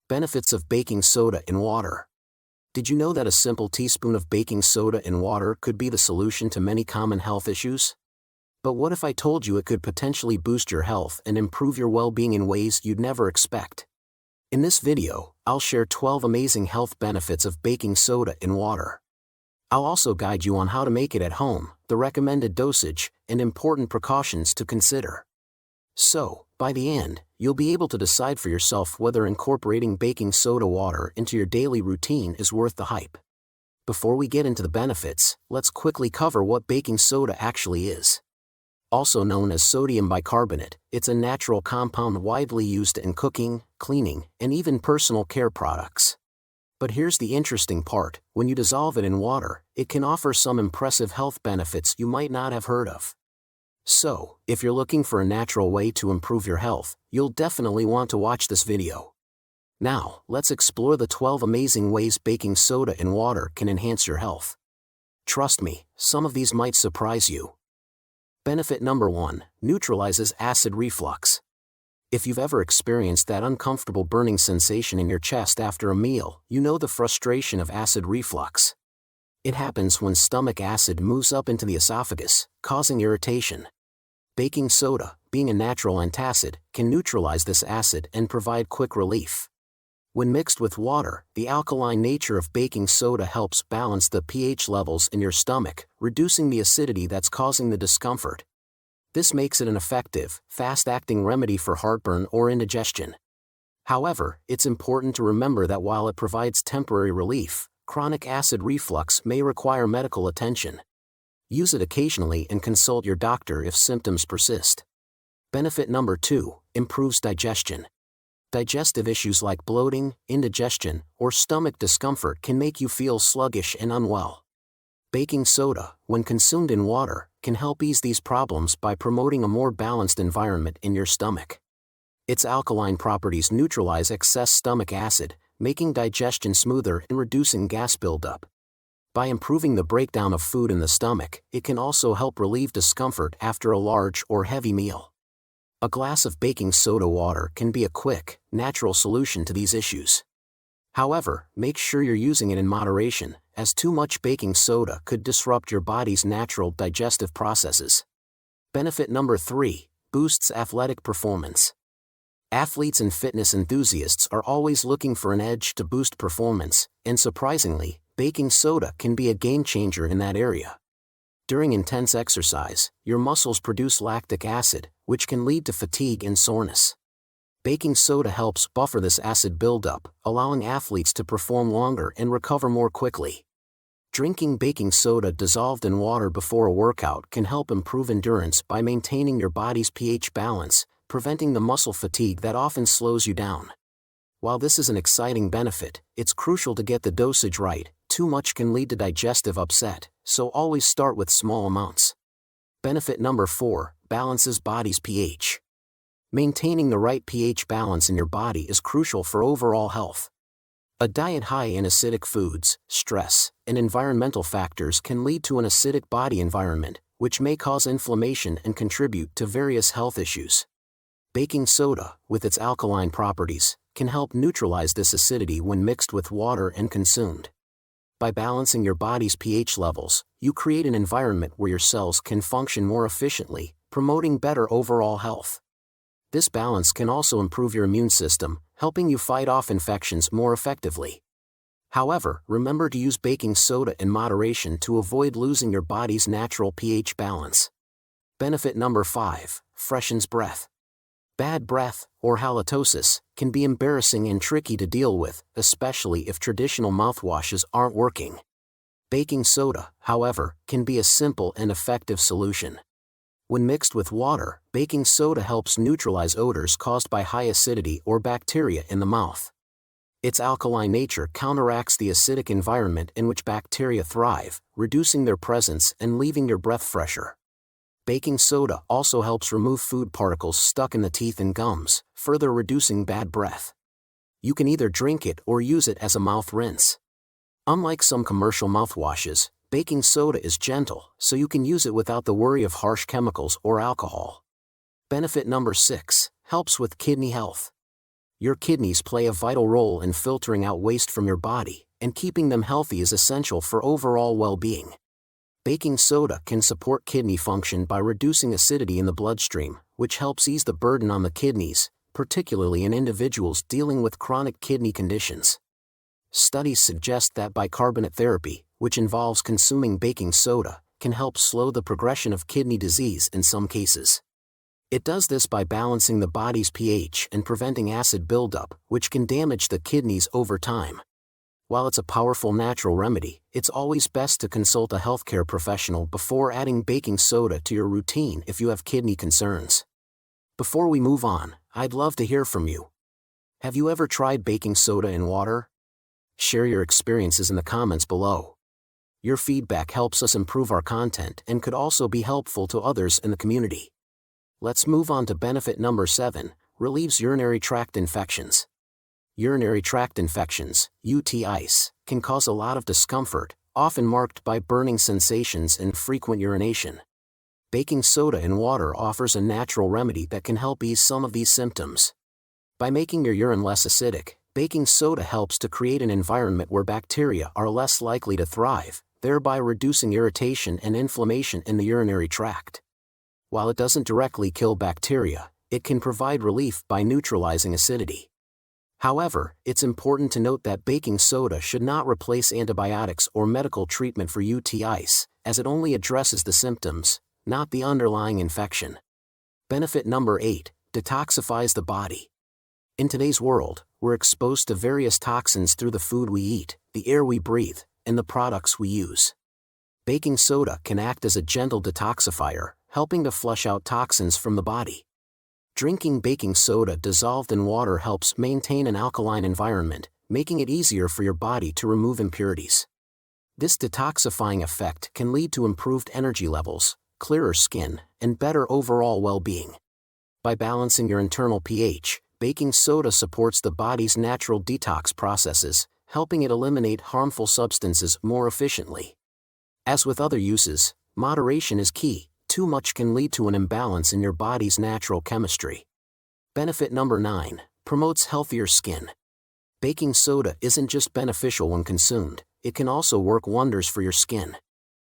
Benefits of baking soda in water. Did you know that a simple teaspoon of baking soda in water could be the solution to many common health issues? But what if I told you it could potentially boost your health and improve your well-being in ways you'd never expect? In this video, I'll share 12 amazing health benefits of baking soda in water. I'll also guide you on how to make it at home, the recommended dosage, and important precautions to consider. So, by the end, you'll be able to decide for yourself whether incorporating baking soda water into your daily routine is worth the hype. Before we get into the benefits, let's quickly cover what baking soda actually is. Also known as sodium bicarbonate, it's a natural compound widely used in cooking, cleaning, and even personal care products. But here's the interesting part: when you dissolve it in water, it can offer some impressive health benefits you might not have heard of. So, if you're looking for a natural way to improve your health, you'll definitely want to watch this video. Now, let's explore the 12 amazing ways baking soda in water can enhance your health. Trust me, some of these might surprise you. Benefit number 1, neutralizes acid reflux. If you've ever experienced that uncomfortable burning sensation in your chest after a meal, you know the frustration of acid reflux. It happens when stomach acid moves up into the esophagus, causing irritation. Baking soda, being a natural antacid, can neutralize this acid and provide quick relief. When mixed with water, the alkaline nature of baking soda helps balance the pH levels in your stomach, reducing the acidity that's causing the discomfort. This makes it an effective, fast-acting remedy for heartburn or indigestion. However, it's important to remember that while it provides temporary relief, chronic acid reflux may require medical attention. Use it occasionally and consult your doctor if symptoms persist. Benefit number 2, improves digestion. Digestive issues like bloating, indigestion, or stomach discomfort can make you feel sluggish and unwell. Baking soda, when consumed in water, can help ease these problems by promoting a more balanced environment in your stomach. Its alkaline properties neutralize excess stomach acid, making digestion smoother and reducing gas buildup. By improving the breakdown of food in the stomach, it can also help relieve discomfort after a large or heavy meal. A glass of baking soda water can be a quick, natural solution to these issues. However, make sure you're using it in moderation, as too much baking soda could disrupt your body's natural digestive processes. Benefit number 3, boosts athletic performance. Athletes and fitness enthusiasts are always looking for an edge to boost performance, and surprisingly, baking soda can be a game-changer in that area. During intense exercise, your muscles produce lactic acid, which can lead to fatigue and soreness. Baking soda helps buffer this acid buildup, allowing athletes to perform longer and recover more quickly. Drinking baking soda dissolved in water before a workout can help improve endurance by maintaining your body's pH balance, preventing the muscle fatigue that often slows you down. While this is an exciting benefit, it's crucial to get the dosage right. Too much can lead to digestive upset, so always start with small amounts. Benefit number 4, balances body's pH. Maintaining the right pH balance in your body is crucial for overall health. A diet high in acidic foods, stress, and environmental factors can lead to an acidic body environment, which may cause inflammation and contribute to various health issues. Baking soda, with its alkaline properties, can help neutralize this acidity when mixed with water and consumed. By balancing your body's pH levels, you create an environment where your cells can function more efficiently, promoting better overall health. This balance can also improve your immune system, helping you fight off infections more effectively. However, remember to use baking soda in moderation to avoid losing your body's natural pH balance. Benefit number 5, freshens breath. Bad breath, or halitosis, can be embarrassing and tricky to deal with, especially if traditional mouthwashes aren't working. Baking soda, however, can be a simple and effective solution. When mixed with water, baking soda helps neutralize odors caused by high acidity or bacteria in the mouth. Its alkaline nature counteracts the acidic environment in which bacteria thrive, reducing their presence and leaving your breath fresher. Baking soda also helps remove food particles stuck in the teeth and gums, further reducing bad breath. You can either drink it or use it as a mouth rinse. Unlike some commercial mouthwashes, baking soda is gentle, so you can use it without the worry of harsh chemicals or alcohol. Benefit number 6, helps with kidney health. Your kidneys play a vital role in filtering out waste from your body, and keeping them healthy is essential for overall well-being. Baking soda can support kidney function by reducing acidity in the bloodstream, which helps ease the burden on the kidneys, particularly in individuals dealing with chronic kidney conditions. Studies suggest that bicarbonate therapy, which involves consuming baking soda, can help slow the progression of kidney disease in some cases. It does this by balancing the body's pH and preventing acid buildup, which can damage the kidneys over time. While it's a powerful natural remedy, it's always best to consult a healthcare professional before adding baking soda to your routine if you have kidney concerns. Before we move on, I'd love to hear from you. Have you ever tried baking soda in water? Share your experiences in the comments below. Your feedback helps us improve our content and could also be helpful to others in the community. Let's move on to benefit number 7, relieves urinary tract infections. Urinary tract infections, UTIs, can cause a lot of discomfort, often marked by burning sensations and frequent urination. Baking soda in water offers a natural remedy that can help ease some of these symptoms. By making your urine less acidic, baking soda helps to create an environment where bacteria are less likely to thrive, thereby reducing irritation and inflammation in the urinary tract. While it doesn't directly kill bacteria, it can provide relief by neutralizing acidity. However, it's important to note that baking soda should not replace antibiotics or medical treatment for UTIs, as it only addresses the symptoms, not the underlying infection. Benefit number 8, detoxifies the body. In today's world, we're exposed to various toxins through the food we eat, the air we breathe, and the products we use. Baking soda can act as a gentle detoxifier, helping to flush out toxins from the body. Drinking baking soda dissolved in water helps maintain an alkaline environment, making it easier for your body to remove impurities. This detoxifying effect can lead to improved energy levels, clearer skin, and better overall well-being. By balancing your internal pH, baking soda supports the body's natural detox processes, helping it eliminate harmful substances more efficiently. As with other uses, moderation is key. Too much can lead to an imbalance in your body's natural chemistry. Benefit number 9, promotes healthier skin. Baking soda isn't just beneficial when consumed, it can also work wonders for your skin.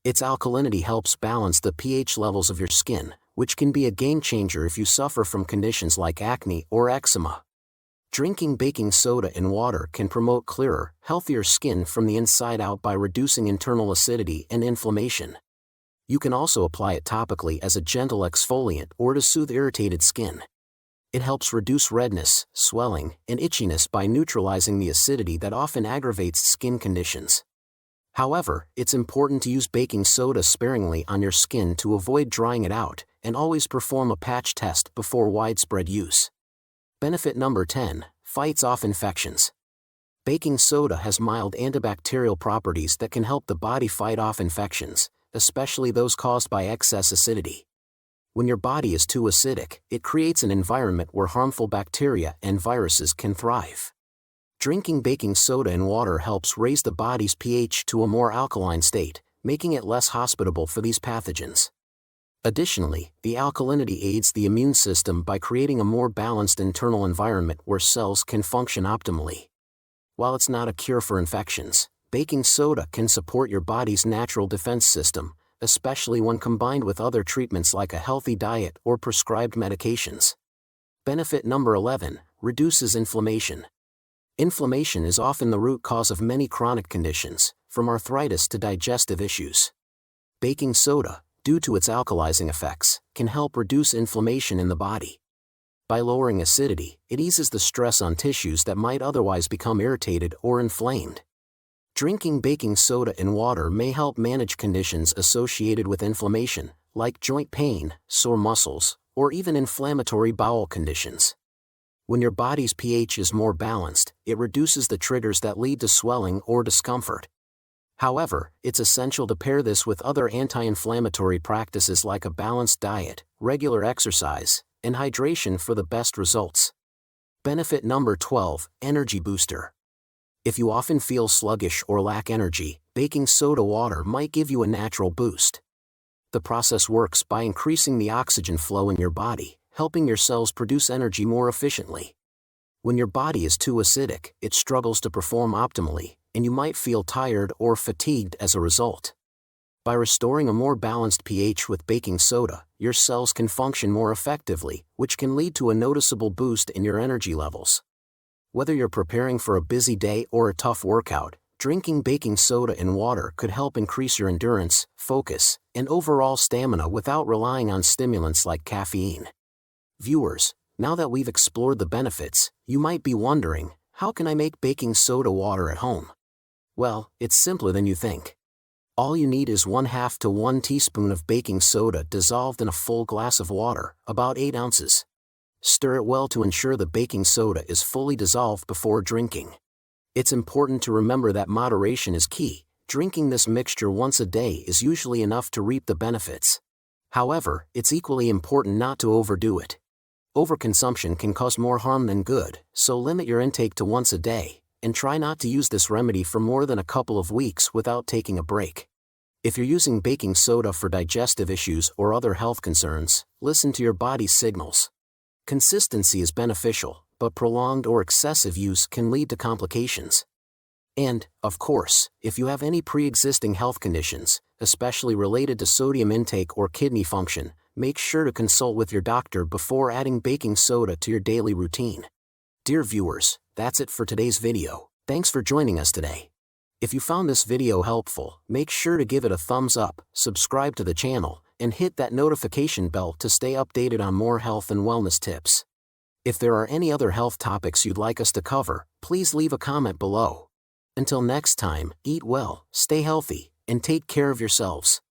Its alkalinity helps balance the pH levels of your skin, which can be a game changer if you suffer from conditions like acne or eczema. Drinking baking soda in water can promote clearer, healthier skin from the inside out by reducing internal acidity and inflammation. You can also apply it topically as a gentle exfoliant or to soothe irritated skin. It helps reduce redness, swelling, and itchiness by neutralizing the acidity that often aggravates skin conditions. However, it's important to use baking soda sparingly on your skin to avoid drying it out, and always perform a patch test before widespread use. Benefit number 10, fights off infections. Baking soda has mild antibacterial properties that can help the body fight off infections, especially those caused by excess acidity. When your body is too acidic, it creates an environment where harmful bacteria and viruses can thrive. Drinking baking soda in water helps raise the body's pH to a more alkaline state, making it less hospitable for these pathogens. Additionally, the alkalinity aids the immune system by creating a more balanced internal environment where cells can function optimally. While it's not a cure for infections, baking soda can support your body's natural defense system, especially when combined with other treatments like a healthy diet or prescribed medications. Benefit number 11, reduces inflammation. Inflammation is often the root cause of many chronic conditions, from arthritis to digestive issues. Baking soda, due to its alkalizing effects, can help reduce inflammation in the body. By lowering acidity, it eases the stress on tissues that might otherwise become irritated or inflamed. Drinking baking soda in water may help manage conditions associated with inflammation, like joint pain, sore muscles, or even inflammatory bowel conditions. When your body's pH is more balanced, it reduces the triggers that lead to swelling or discomfort. However, it's essential to pair this with other anti-inflammatory practices like a balanced diet, regular exercise, and hydration for the best results. Benefit number 12, energy booster. If you often feel sluggish or lack energy, baking soda water might give you a natural boost. The process works by increasing the oxygen flow in your body, helping your cells produce energy more efficiently. When your body is too acidic, it struggles to perform optimally, and you might feel tired or fatigued as a result. By restoring a more balanced pH with baking soda, your cells can function more effectively, which can lead to a noticeable boost in your energy levels. Whether you're preparing for a busy day or a tough workout, drinking baking soda in water could help increase your endurance, focus, and overall stamina without relying on stimulants like caffeine. Viewers, now that we've explored the benefits, you might be wondering, how can I make baking soda water at home? Well, it's simpler than you think. All you need is 1/2 to 1 teaspoon of baking soda dissolved in a full glass of water, about 8 ounces. Stir it well to ensure the baking soda is fully dissolved before drinking. It's important to remember that moderation is key. Drinking this mixture once a day is usually enough to reap the benefits. However, it's equally important not to overdo it. Overconsumption can cause more harm than good, so limit your intake to once a day, and try not to use this remedy for more than a couple of weeks without taking a break. If you're using baking soda for digestive issues or other health concerns, listen to your body's signals. Consistency is beneficial, but prolonged or excessive use can lead to complications. And, of course, if you have any pre-existing health conditions, especially related to sodium intake or kidney function, make sure to consult with your doctor before adding baking soda to your daily routine. Dear viewers, that's it for today's video. Thanks for joining us today. If you found this video helpful, make sure to give it a thumbs up, subscribe to the channel, and hit that notification bell to stay updated on more health and wellness tips. If there are any other health topics you'd like us to cover, please leave a comment below. Until next time, eat well, stay healthy, and take care of yourselves.